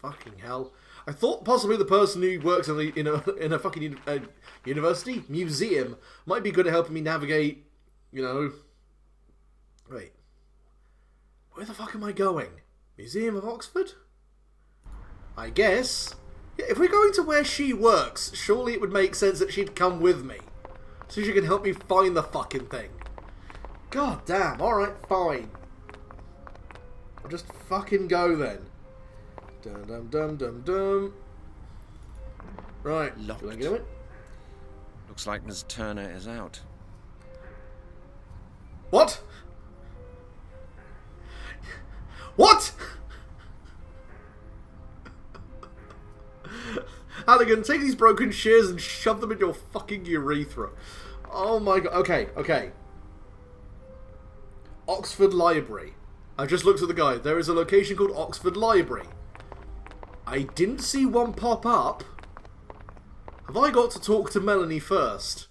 Fucking hell. I thought possibly the person who works in a fucking university museum might be good at helping me navigate, you know... Wait. Where the fuck am I going? Museum of Oxford? I guess. Yeah, if we're going to where she works, surely it would make sense that she'd come with me. So she can help me find the fucking thing. God damn, alright, fine. I'll just fucking go then. Dum dum dum dum dum. Right, Locked. do I get it? Looks like Miss Turner is out. What? What? Halligan, take these broken shears and shove them in your fucking urethra. Oh my god. Okay. Oxford Library. I just looked at the guide. There is a location called Oxford Library. I didn't see one pop up. Have I got to talk to Melanie first?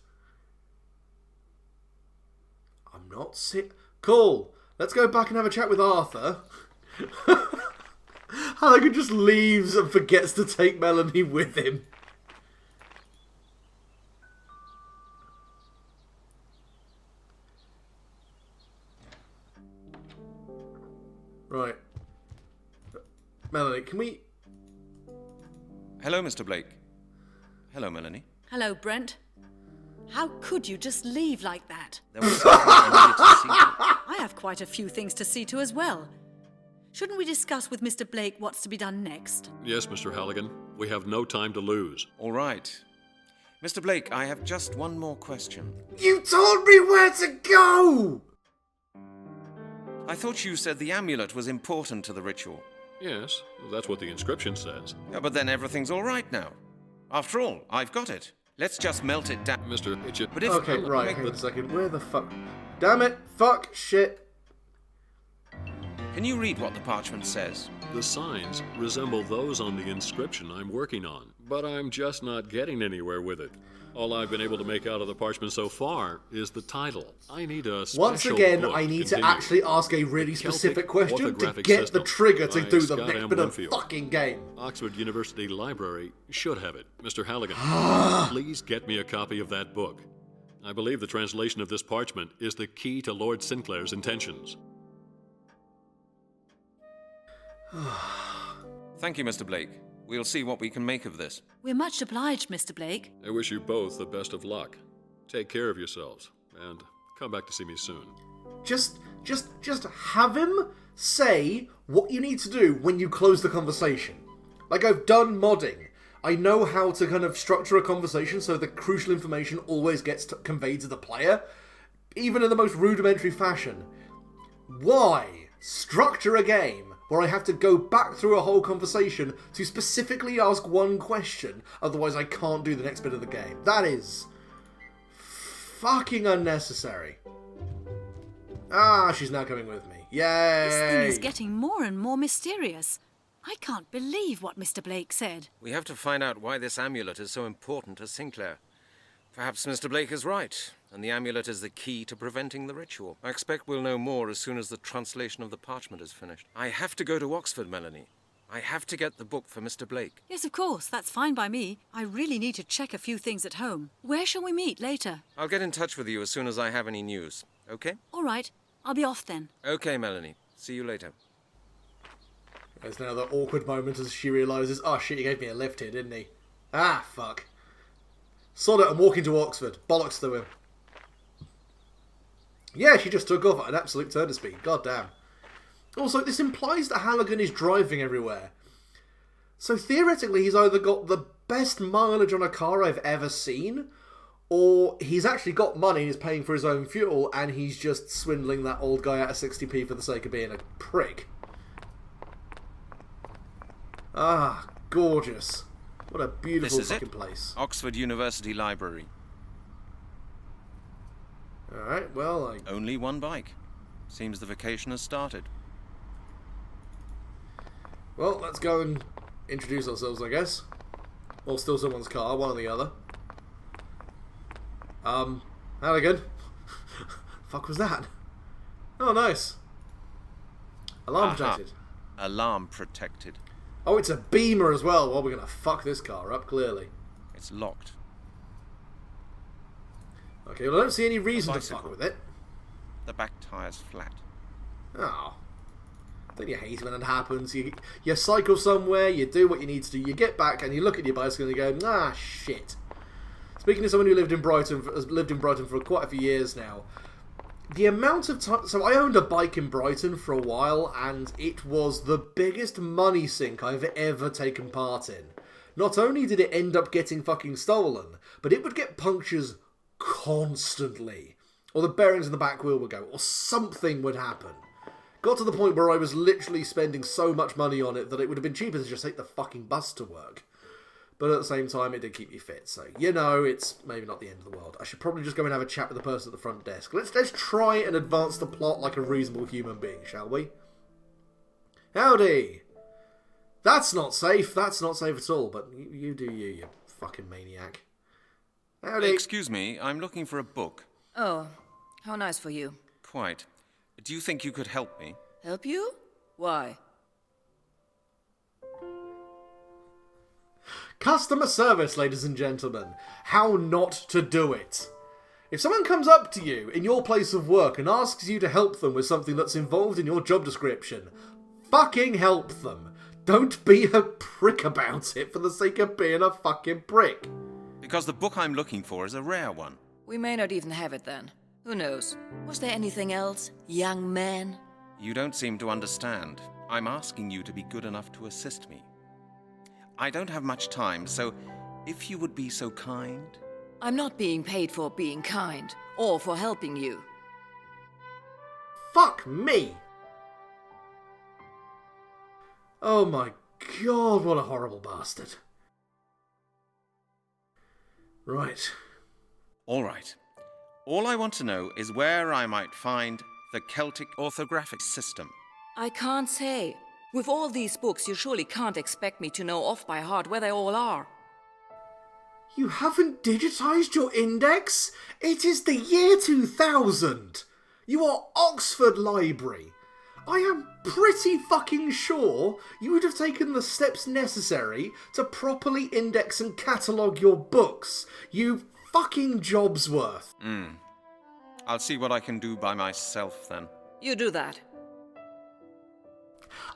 I'm not sick. Cool. Let's go back and have a chat with Arthur. Halligan just leaves and forgets to take Melanie with him. Right. Melanie, can we... Hello, Mr. Blake. Hello, Melanie. Hello, Brent. How could you just leave like that? There was something I needed to see to. I have quite a few things to see to as well. Shouldn't we discuss with Mr. Blake what's to be done next? Yes, Mr. Halligan. We have no time to lose. All right. Mr. Blake, I have just one more question. You told me where to go! I thought you said the amulet was important to the ritual. Yes, that's what the inscription says. Yeah, but then everything's all right now. After all, I've got it. Let's just melt it down. Mr. Hitchett. But if Okay, right, hang on a second. Where the fuck... Damn it! Fuck! Shit! Can you read what the parchment says? The signs resemble those on the inscription I'm working on, but I'm just not getting anywhere with it. All I've been able to make out of the parchment so far is the title. I need a special Once again, book I need to continue. actually ask a really specific question to orthographic get system the trigger to by do the Scott next M. bit of Winfield. fucking game. Oxford University Library should have it. Mr. Halligan, please get me a copy of that book. I believe the translation of this parchment is the key to Lord Sinclair's intentions. Thank you, Mr. Blake. We'll see what we can make of this. We're much obliged, Mr. Blake. I wish you both the best of luck. Take care of yourselves, and come back to see me soon. Just have him say what you need to do when you close the conversation. Like I've done modding. I know how to kind of structure a conversation so the crucial information always gets conveyed to the player, even in the most rudimentary fashion. Why structure a game where I have to go back through a whole conversation to specifically ask one question, otherwise I can't do the next bit of the game? That is fucking unnecessary. Ah, she's now coming with me. Yay! This thing is getting more and more mysterious. I can't believe what Mr. Blake said. We have to find out why this amulet is so important to Sinclair. Perhaps Mr. Blake is right, and the amulet is the key to preventing the ritual. I expect we'll know more as soon as the translation of the parchment is finished. I have to go to Oxford, Melanie. I have to get the book for Mr. Blake. Yes, of course, that's fine by me. I really need to check a few things at home. Where shall we meet later? I'll get in touch with you as soon as I have any news, okay? All right, I'll be off then. Okay, Melanie. See you later. There's now the awkward moment as she realises, oh shit, he gave me a lift here, didn't he? Ah, fuck. Sod it, I'm walking to Oxford. Bollocks to him. Yeah, she just took off at an absolute turn of speed. God damn. Also, this implies that Halligan is driving everywhere. So theoretically, he's either got the best mileage on a car I've ever seen, or he's actually got money and is paying for his own fuel, and he's just swindling that old guy out of 60p for the sake of being a prick. Ah, gorgeous. What a beautiful fucking place. Oxford University Library. Alright, well, Only one bike. Seems the vacation has started. Well, let's go and introduce ourselves, I guess. Or steal someone's car, one or the other. Halligan. Fuck was that? Oh, nice. Alarm protected. Alarm protected. Oh, it's a Beamer as well. Well, we're going to fuck this car up, clearly. It's locked. Okay, well, I don't see any reason to bicycle. fuck with it. The back tire's flat. Oh. Don't you hate it when it happens? You cycle somewhere, you do what you need to do, you get back and you look at your bicycle and you go, ah, shit. Speaking of someone who has lived in Brighton for quite a few years now, the amount of time... So I owned a bike in Brighton for a while, and it was the biggest money sink I've ever taken part in. Not only did it end up getting fucking stolen, but it would get punctures constantly. Or the bearings in the back wheel would go, or something would happen. Got to the point where I was literally spending so much money on it that it would have been cheaper to just take the fucking bus to work. But at the same time, it did keep me fit, so, you know, it's maybe not the end of the world. I should probably just go and have a chat with the person at the front desk. Let's try and advance the plot like a reasonable human being, shall we? Howdy! That's not safe. That's not safe at all, but you do you fucking maniac. Howdy. Excuse me, I'm looking for a book. Oh, how nice for you. Quite. Do you think you could help me? Help you? Why? Customer service, ladies and gentlemen. How not to do it. If someone comes up to you in your place of work and asks you to help them with something that's involved in your job description, fucking help them. Don't be a prick about it for the sake of being a fucking prick. Because the book I'm looking for is a rare one. We may not even have it then. Who knows? Was there anything else, young man? You don't seem to understand. I'm asking you to be good enough to assist me. I don't have much time, so if you would be so kind... I'm not being paid for being kind, or for helping you. Fuck me! Oh my god, what a horrible bastard. Right. All right. All I want to know is where I might find the Celtic orthographic system. I can't say. With all these books, you surely can't expect me to know off by heart where they all are. You haven't digitized your index? It is the year 2000! You are Oxford Library! I am pretty fucking sure you would have taken the steps necessary to properly index and catalogue your books. You fucking Jobsworth. I'll see what I can do by myself then. You do that.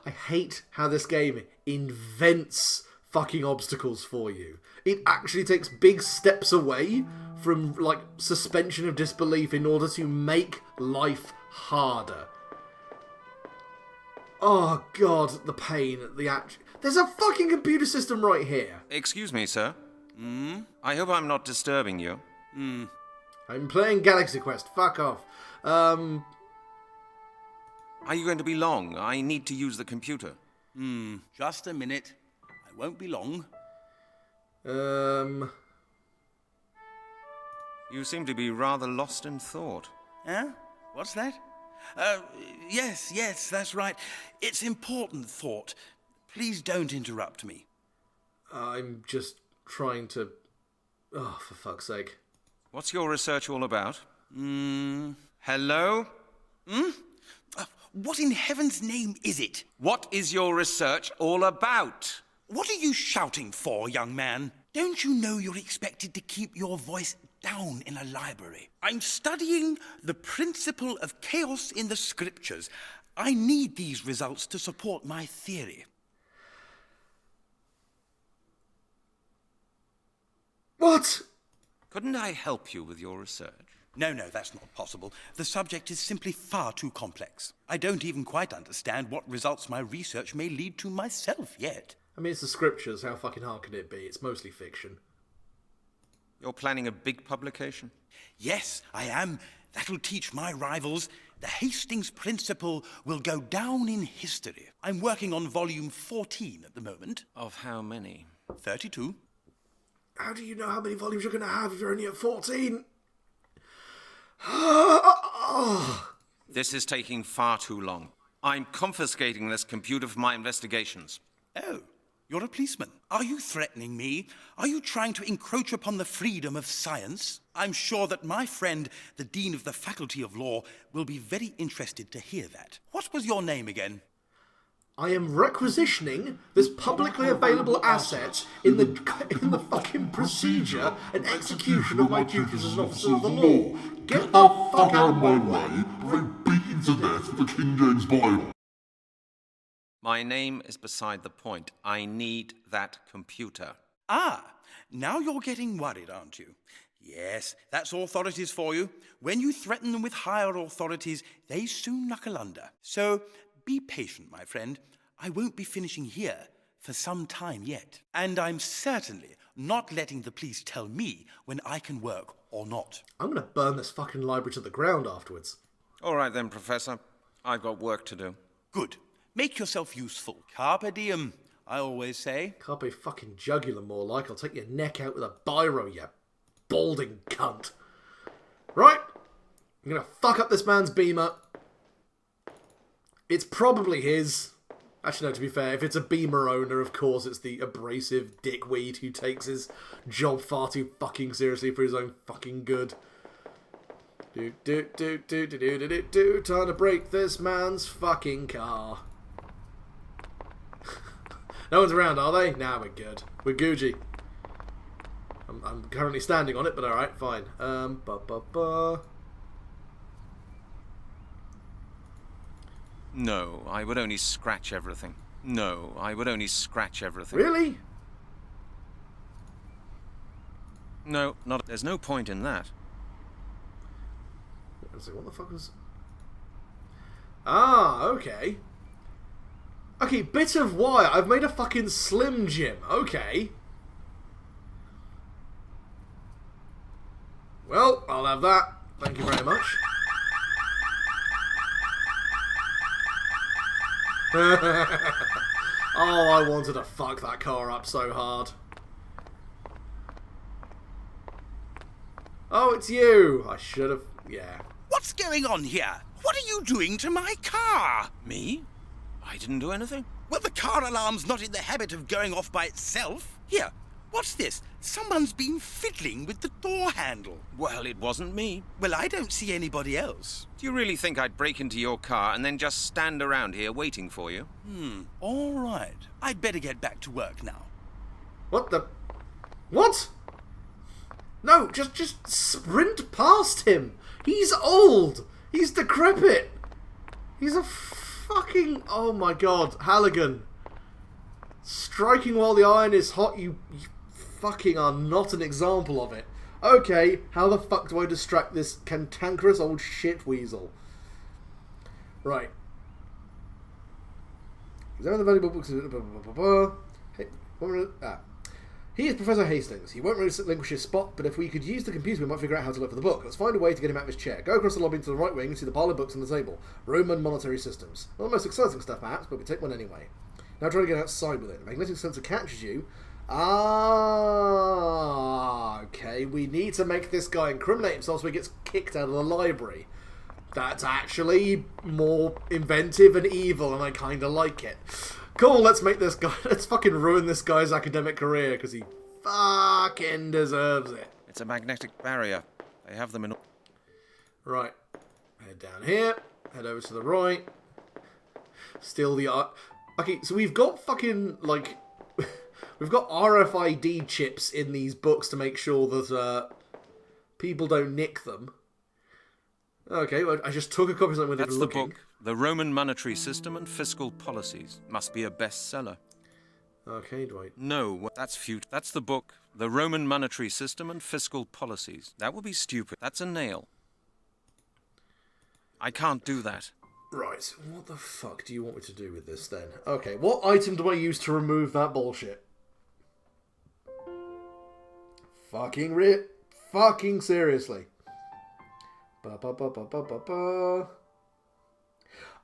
I hate how this game invents fucking obstacles for you. It actually takes big steps away from, like, suspension of disbelief in order to make life harder. Oh god, the pain, the action. There's a fucking computer system right here. Excuse me, sir. I hope I'm not disturbing you. I'm playing Galaxy Quest, fuck off. Are you going to be long? I need to use the computer. Just a minute. I won't be long. You seem to be rather lost in thought. Huh? What's that? Yes, that's right. It's important thought. Please don't interrupt me. I'm just trying to... Oh, for fuck's sake. What's your research all about? Hello? What in heaven's name is it? What is your research all about? What are you shouting for, young man? Don't you know you're expected to keep your voice down in a library? I'm studying the principle of chaos in the scriptures. I need these results to support my theory. What? Couldn't I help you with your research? No, that's not possible. The subject is simply far too complex. I don't even quite understand what results my research may lead to myself yet. I mean, it's the scriptures. How fucking hard can it be? It's mostly fiction. You're planning a big publication? Yes, I am. That'll teach my rivals. The Hastings Principle will go down in history. I'm working on volume 14 at the moment. Of how many? 32. How do you know how many volumes you're going to have if you're only at 14? This is taking far too long. I'm confiscating this computer for my investigations. Oh, you're a policeman. Are you threatening me? Are you trying to encroach upon the freedom of science? I'm sure that my friend, the Dean of the Faculty of Law, will be very interested to hear that. What was your name again? I am requisitioning this publicly available asset in the fucking procedure and execution of my duties as an officer of the law. Get the fuck out of my way, or I beat you to death with the King James Bible. My name is beside the point. I need that computer. Ah, now you're getting worried, aren't you? Yes, that's authorities for you. When you threaten them with higher authorities, they soon knuckle under. So be patient, my friend. I won't be finishing here for some time yet. And I'm certainly not letting the police tell me when I can work or not. I'm gonna burn this fucking library to the ground afterwards. All right then, Professor. I've got work to do. Good. Make yourself useful. Carpe diem, I always say. Carpe fucking jugular more like. I'll take your neck out with a biro, you balding cunt. Right? I'm gonna fuck up this man's beamer. It's probably his. Actually, no, to be fair, if it's a beamer owner, of course it's the abrasive dickweed who takes his job far too fucking seriously for his own fucking good. Time to break this man's fucking car. No one's around, are they? Nah, we're good. We're Gucci. I'm currently standing on it, but alright, fine. No, I would only scratch everything. No, I would only scratch everything. Really? No, not. There's no point in that. What the fuck was... Ah, okay. Okay, bit of wire. I've made a fucking Slim Jim. Okay. Well, I'll have that. Thank you very much. Oh, I wanted to fuck that car up so hard. Oh, it's you. I should have... Yeah. What's going on here? What are you doing to my car? Me? I didn't do anything. Well, the car alarm's not in the habit of going off by itself. Here, what's this? Someone's been fiddling with the door handle. Well, it wasn't me. Well, I don't see anybody else. Do you really think I'd break into your car and then just stand around here waiting for you? All right. I'd better get back to work now. What the... What? No, just sprint past him. He's old. He's decrepit. He's a fucking... Oh my god. Halligan. Striking while the iron is hot, you fucking are not an example of it. Okay, how the fuck do I distract this cantankerous old shit weasel? Right. Examine the valuable books... Hey, he is Professor Hastings. He won't relinquish his spot, but if we could use the computer, we might figure out how to look for the book. Let's find a way to get him out of his chair. Go across the lobby to the right wing and see the pile of books on the table. Roman monetary systems. Not the most exciting stuff, perhaps, but we take one anyway. Now try to get outside with it. The magnetic sensor catches you. Ah, okay. We need to make this guy incriminate himself so he gets kicked out of the library. That's actually more inventive and evil, and I kind of like it. Cool, let's make this guy... Let's fucking ruin this guy's academic career, because he fucking deserves it. It's a magnetic barrier. They have them in... Right. Head down here. Head over to the right. Steal the art... Okay, so we've got fucking, like... we've got RFID chips in these books to make sure that people don't nick them. Okay, well, I just took a copy of something That's the looking. book. The Roman Monetary System and Fiscal Policies. Must be a bestseller. Okay, do I... No, that's futile. That's the book. The Roman Monetary System and Fiscal Policies. That would be stupid. That's a nail. I can't do that. Right, what the fuck do you want me to do with this then? Okay, what item do I use to remove that bullshit? Fucking seriously.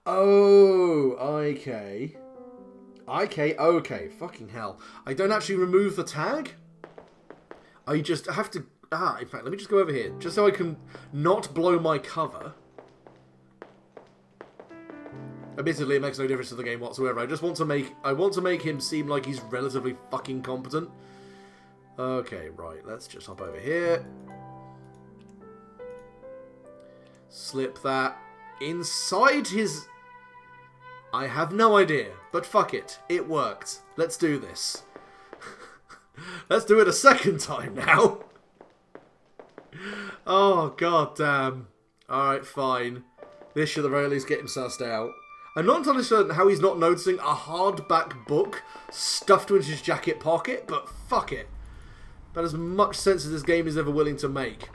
Oh, okay. Okay, fucking hell. I don't actually remove the tag? I just have to... in fact, let me just go over here. Just so I can not blow my cover. Admittedly, it makes no difference to the game whatsoever. I just want to make... I want to make him seem like he's relatively fucking competent. Okay, right. Let's just hop over here. Slip that inside his... I have no idea, but fuck it. It worked. Let's do this. Let's do it a second time now. Oh, god damn. Alright, fine. This should at the very least get him sussed out. I'm not entirely certain how he's not noticing a hardback book stuffed into his jacket pocket, but fuck it. About as much sense as this game is ever willing to make.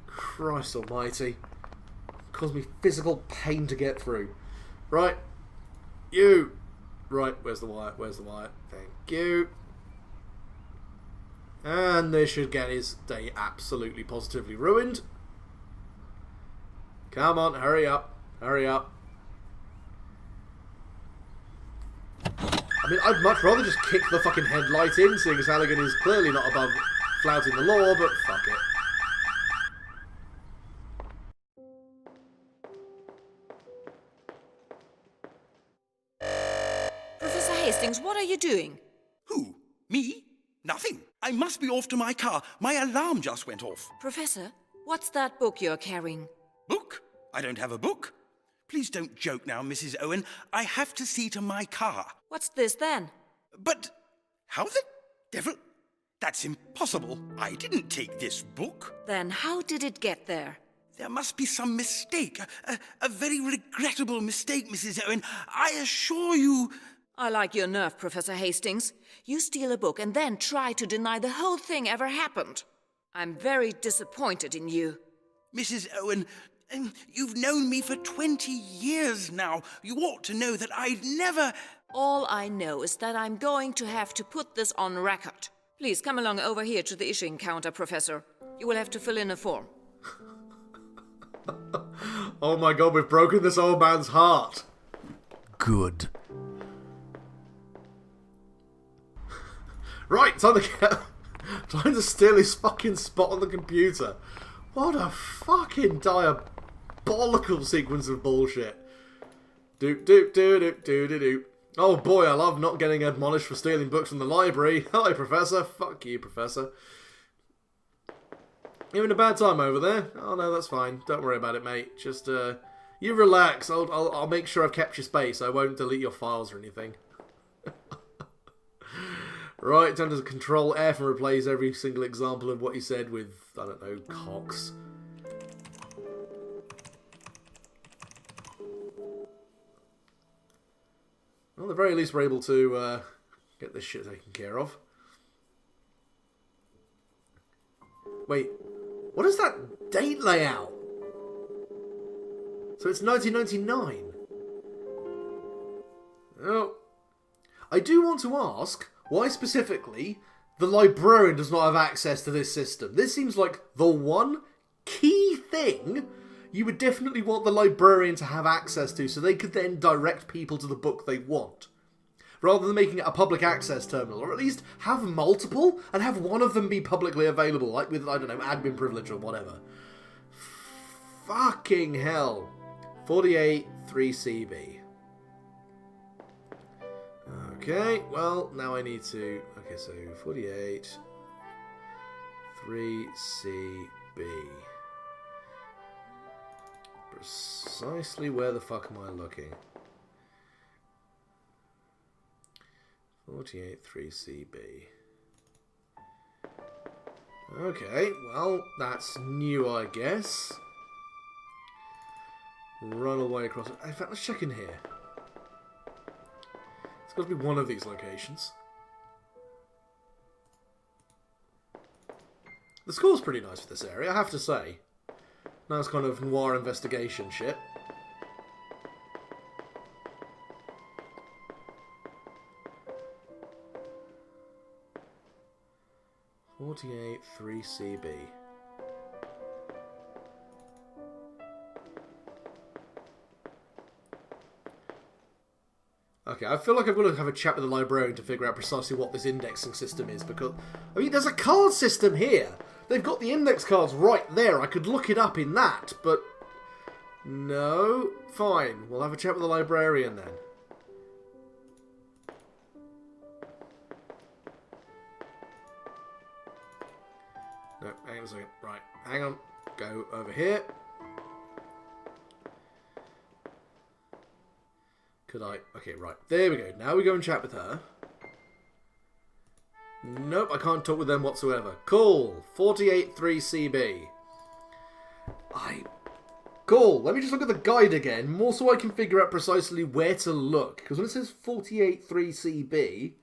Christ almighty. Caused me physical pain to get through. Right. You. Right, where's the wire? Where's the wire? Thank you. And this should get his day absolutely positively ruined. Come on, hurry up. Hurry up. I mean, I'd much rather just kick the fucking headlight in, seeing as Halligan is clearly not above flouting the law, but fuck it. Professor Hastings, what are you doing? Who? Me? Nothing. I must be off to my car. My alarm just went off. Professor, what's that book you're carrying? Book? I don't have a book. Please don't joke now, Mrs. Owen. I have to see to my car. What's this then? But how the devil? That's impossible. I didn't take this book. Then how did it get there? There must be some mistake. A very regrettable mistake, Mrs. Owen. I assure you... I like your nerve, Professor Hastings. You steal a book and then try to deny the whole thing ever happened. I'm very disappointed in you. Mrs. Owen, you've known me for 20 years now. You ought to know that I'd never... All I know is that I'm going to have to put this on record. Please come along over here to the issuing counter, Professor. You will have to fill in a form. Oh my god, we've broken this old man's heart. Good. Right, time to steal his fucking spot on the computer. What a fucking diabolical sequence of bullshit. Doop doop doop doop doop doop doop. Oh boy, I love not getting admonished for stealing books from the library. Hello, Professor. Fuck you, Professor. You having a bad time over there? Oh no, that's fine. Don't worry about it, mate. Just you relax. I'll make sure I've kept your space. I won't delete your files or anything. Right, time to control F and replace every single example of what he said with, I don't know, Cox. Well, at the very least we're able to get this shit taken care of. Wait, what is that date layout? So it's 1999. Oh, I do want to ask... why specifically the librarian does not have access to this system? This seems like the one key thing you would definitely want the librarian to have access to, so they could then direct people to the book they want. Rather than making it a public access terminal, or at least have multiple, and have one of them be publicly available, like with, I don't know, admin privilege or whatever. Fucking hell. 48 3CB. Okay, well, now I need to... okay, so 48 3CB. Precisely where the fuck am I looking? 48 3CB. Okay, well, that's new, I guess. Run away across... in fact, let's check in here. It's got to be one of these locations. The score's pretty nice for this area, I have to say. Nice kind of noir investigation shit. .48 3CB. Okay, I feel like I've got to have a chat with the librarian to figure out precisely what this indexing system is, because, I mean, there's a card system here. They've got the index cards right there. I could look it up in that, but... no. Fine. We'll have a chat with the librarian then. No, hang on a second. Right, hang on. Go over here. Could I? Okay, right. There we go. Now we go and chat with her. Nope, I can't talk with them whatsoever. Cool. 48.3 CB. Cool. Let me just look at the guide again, more so I can figure out precisely where to look. Because when it says 48.3 CB...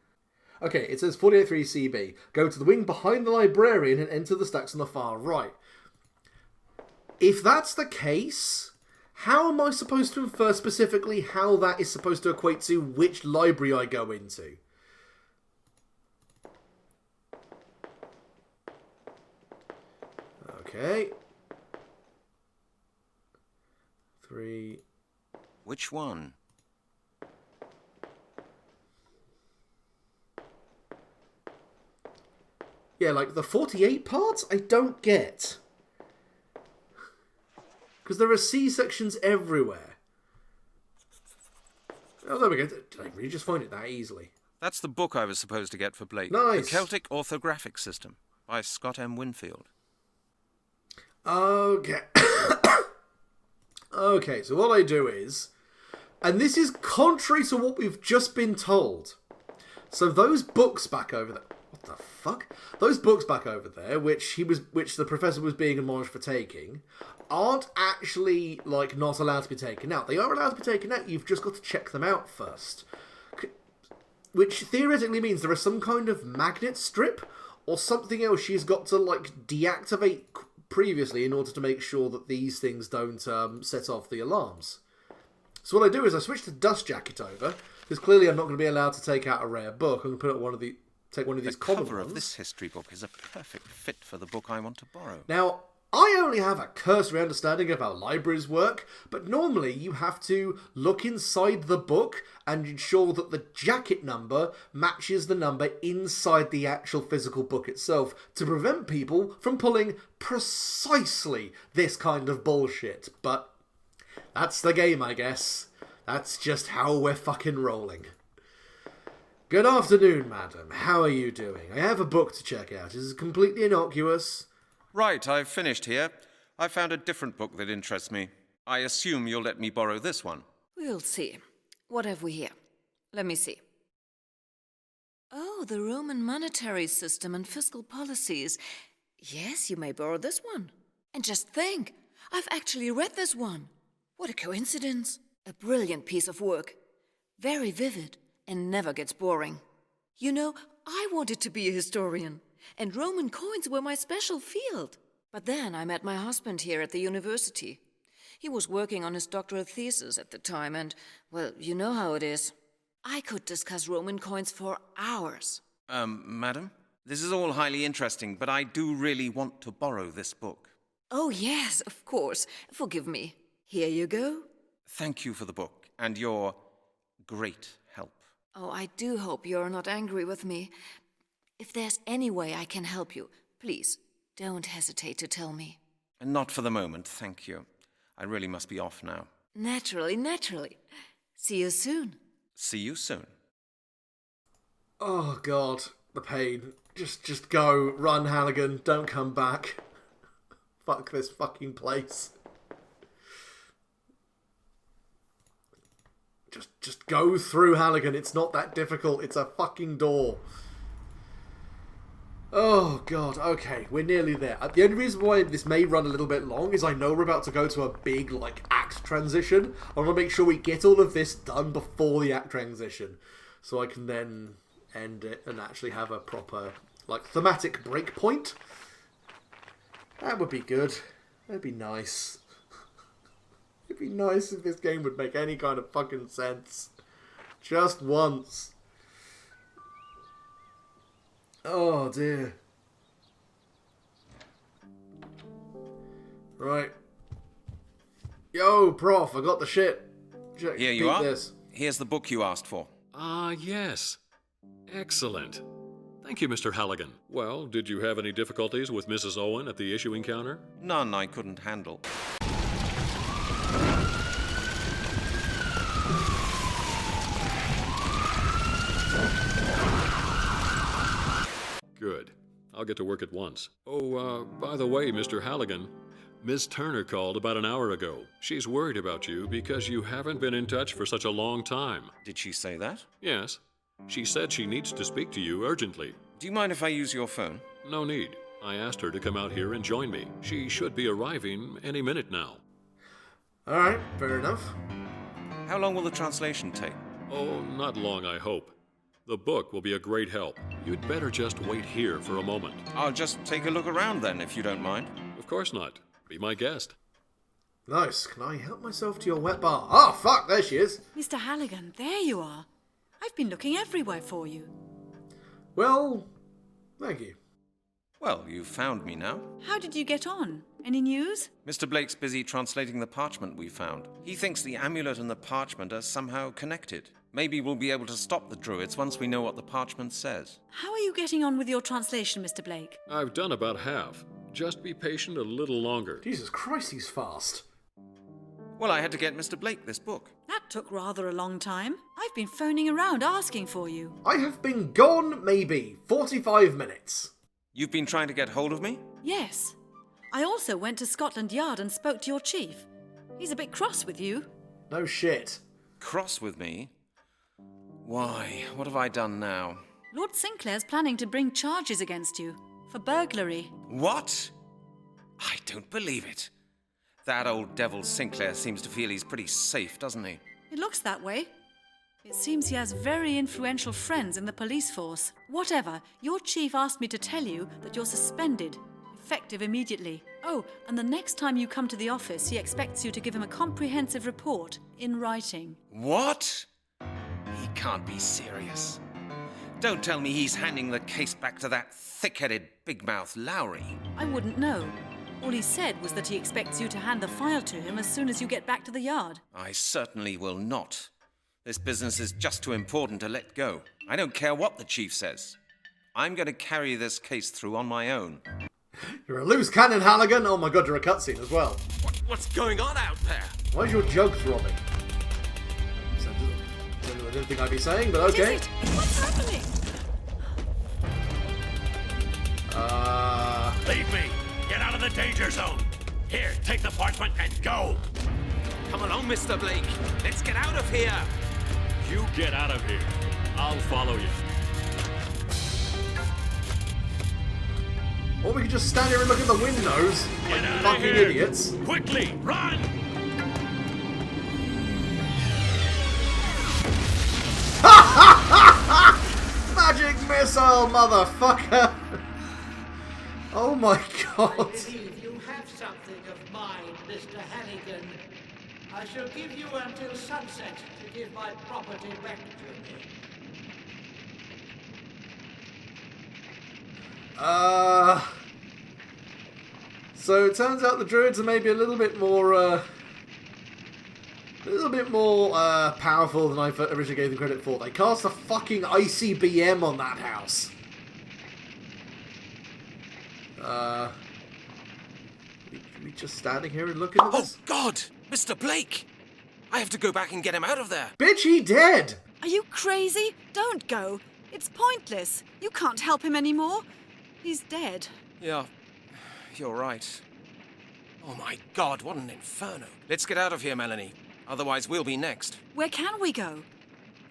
Okay, it says 48.3 CB. Go to the wing behind the librarian and enter the stacks on the far right. If that's the case, how am I supposed to infer specifically how that is supposed to equate to which library I go into? Okay. 3. Which one? Yeah, like the 48 parts, I don't get. Because there are C sections everywhere. Oh, there we go. Did I really just find it that easily? That's the book I was supposed to get for Blake. Nice. The Celtic Orthographic System by Scott M. Winfield. Okay. Okay, so what I do is... And this is contrary to what we've just been told. So those books back over there... What the fuck? Those books back over there, which the professor was being admonished for taking, aren't actually, like, not allowed to be taken out. They are allowed to be taken out, you've just got to check them out first. Which theoretically means there is some kind of magnet strip, or something else she's got to, like, deactivate previously in order to make sure that these things don't set off the alarms. So what I do is I switch the dust jacket over, because clearly I'm not going to be allowed to take out a rare book. I'm going to put out take one of these common ones. The cover of this history book is a perfect fit for the book I want to borrow. Now, I only have a cursory understanding of how libraries work, but normally you have to look inside the book and ensure that the jacket number matches the number inside the actual physical book itself to prevent people from pulling precisely this kind of bullshit. But that's the game, I guess. That's just how we're fucking rolling. Good afternoon, madam. How are you doing? I have a book to check out. This is completely innocuous. Right, I've finished here. I found a different book that interests me. I assume you'll let me borrow this one. We'll see. What have we here? Let me see. Oh, the Roman monetary system and fiscal policies. Yes, you may borrow this one. And just think, I've actually read this one. What a coincidence. A brilliant piece of work. Very vivid and never gets boring. You know, I wanted to be a historian, and Roman coins were my special field. But then I met my husband here at the university. He was working on his doctoral thesis at the time, and, well, you know how it is. I could discuss Roman coins for hours. Madam? This is all highly interesting, but I do really want to borrow this book. Oh, yes, of course. Forgive me. Here you go. Thank you for the book, and your great help. Oh, I do hope you're not angry with me. If there's any way I can help you, please, don't hesitate to tell me. Not for the moment, thank you. I really must be off now. Naturally, naturally. See you soon. See you soon. Oh, God. The pain. Just go. Run, Halligan. Don't come back. Fuck this fucking place. Just go through, Halligan. It's not that difficult. It's a fucking door. Oh, God. Okay, we're nearly there. The only reason why this may run a little bit long is I know we're about to go to a big, like, act transition. I want to make sure we get all of this done before the act transition. So I can then end it and actually have a proper, like, thematic break point. That would be good. That'd be nice. It'd be nice if this game would make any kind of fucking sense. Just once. Oh, dear. Right. Yo, Prof, I got the shit. Here you are. This. Here's the book you asked for. Ah, yes. Excellent. Thank you, Mr. Halligan. Well, did you have any difficulties with Mrs. Owen at the issuing counter? None I couldn't handle. Good. I'll get to work at once. Oh, by the way, Mr. Halligan, Miss Turner called about an hour ago. She's worried about you because you haven't been in touch for such a long time. Did she say that? Yes. She said she needs to speak to you urgently. Do you mind if I use your phone? No need. I asked her to come out here and join me. She should be arriving any minute now. Alright, fair enough. How long will the translation take? Oh, not long, I hope. The book will be a great help. You'd better just wait here for a moment. I'll just take a look around then, if you don't mind. Of course not. Be my guest. Nice. Can I help myself to your wet bar? Oh, fuck, there she is. Mr. Halligan, there you are. I've been looking everywhere for you. Well, thank you. Well, you've found me now. How did you get on? Any news? Mr. Blake's busy translating the parchment we found. He thinks the amulet and the parchment are somehow connected. Maybe we'll be able to stop the Druids once we know what the parchment says. How are you getting on with your translation, Mr. Blake? I've done about half. Just be patient a little longer. Jesus Christ, he's fast. Well, I had to get Mr. Blake this book. That took rather a long time. I've been phoning around asking for you. I have been gone, maybe, 45 minutes. You've been trying to get hold of me? Yes. I also went to Scotland Yard and spoke to your chief. He's a bit cross with you. No shit. Cross with me? Why, what have I done now? Lord Sinclair's planning to bring charges against you for burglary. What? I don't believe it. That old devil Sinclair seems to feel he's pretty safe, doesn't he? It looks that way. It seems he has very influential friends in the police force. Whatever, your chief asked me to tell you that you're suspended, effective immediately. Oh, and the next time you come to the office, he expects you to give him a comprehensive report in writing. What? He can't be serious. Don't tell me he's handing the case back to that thick-headed big-mouth Lowry. I wouldn't know. All he said was that he expects you to hand the file to him as soon as you get back to the yard. I certainly will not. This business is just too important to let go. I don't care what the chief says. I'm going to carry this case through on my own. You're a loose cannon, Halligan. Oh my god, you're a cutscene as well. What's going on out there? Why is your jug throbbing? I didn't think I'd be saying, but okay. What is it? What's happening? Leave me! Get out of the danger zone! Here, take the parchment and go! Come along, Mr. Blake. Let's get out of here. You get out of here. I'll follow you. Or we could just stand here and look at the windows like Get out of fucking here! idiots. Quickly, run! Magic missile, motherfucker! Oh my god. I believe you have something of mine, Mr. Hannigan. I shall give you until sunset to give my property back to me. So it turns out the Druids are maybe a little bit more, powerful than I originally gave them credit for. They cast a fucking ICBM on that house. We just standing here and looking at Oh, this? God! Mr. Blake! I have to go back and get him out of there. Bitch, he dead! Are you crazy? Don't go. It's pointless. You can't help him anymore. He's dead. Yeah, you're right. Oh my God, what an inferno. Let's get out of here, Melanie. Otherwise, we'll be next. Where can we go?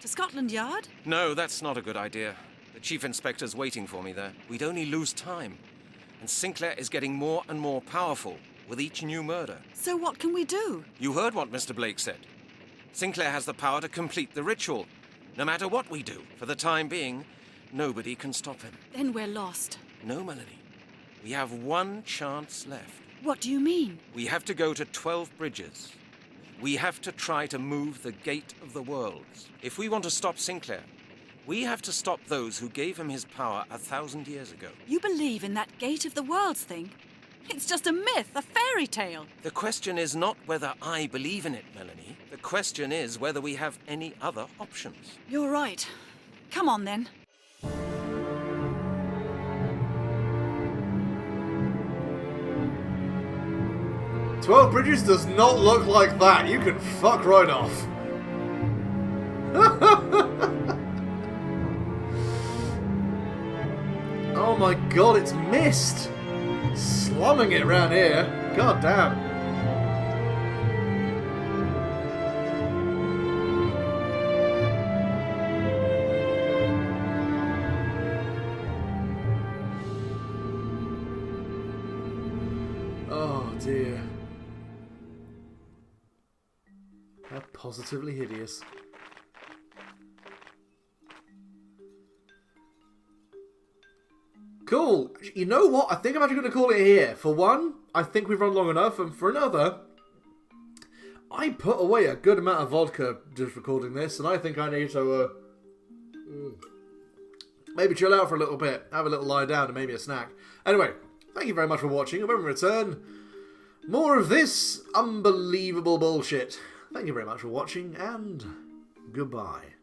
To Scotland Yard? No, that's not a good idea. The chief inspector's waiting for me there. We'd only lose time. And Sinclair is getting more and more powerful with each new murder. So what can we do? You heard what Mr. Blake said. Sinclair has the power to complete the ritual. No matter what we do, for the time being, nobody can stop him. Then we're lost. No, Melanie. We have one chance left. What do you mean? We have to go to 12 bridges. We have to try to move the Gate of the Worlds. If we want to stop Sinclair, we have to stop those who gave him his power 1,000 years ago. You believe in that Gate of the Worlds thing? It's just a myth, a fairy tale. The question is not whether I believe in it, Melanie. The question is whether we have any other options. You're right. Come on, then. "12 Bridges does not look like that. You can fuck right off. Oh my god, it's mist. Slumming it around here. God damn. Oh dear. How positively hideous. Cool. You know what? I think I'm actually going to call it here. For one, I think we've run long enough. And for another, I put away a good amount of vodka just recording this. And I think I need to maybe chill out for a little bit. Have a little lie down and maybe a snack. Anyway, thank you very much for watching. And when we return, more of this unbelievable bullshit. Thank you very much for watching and goodbye.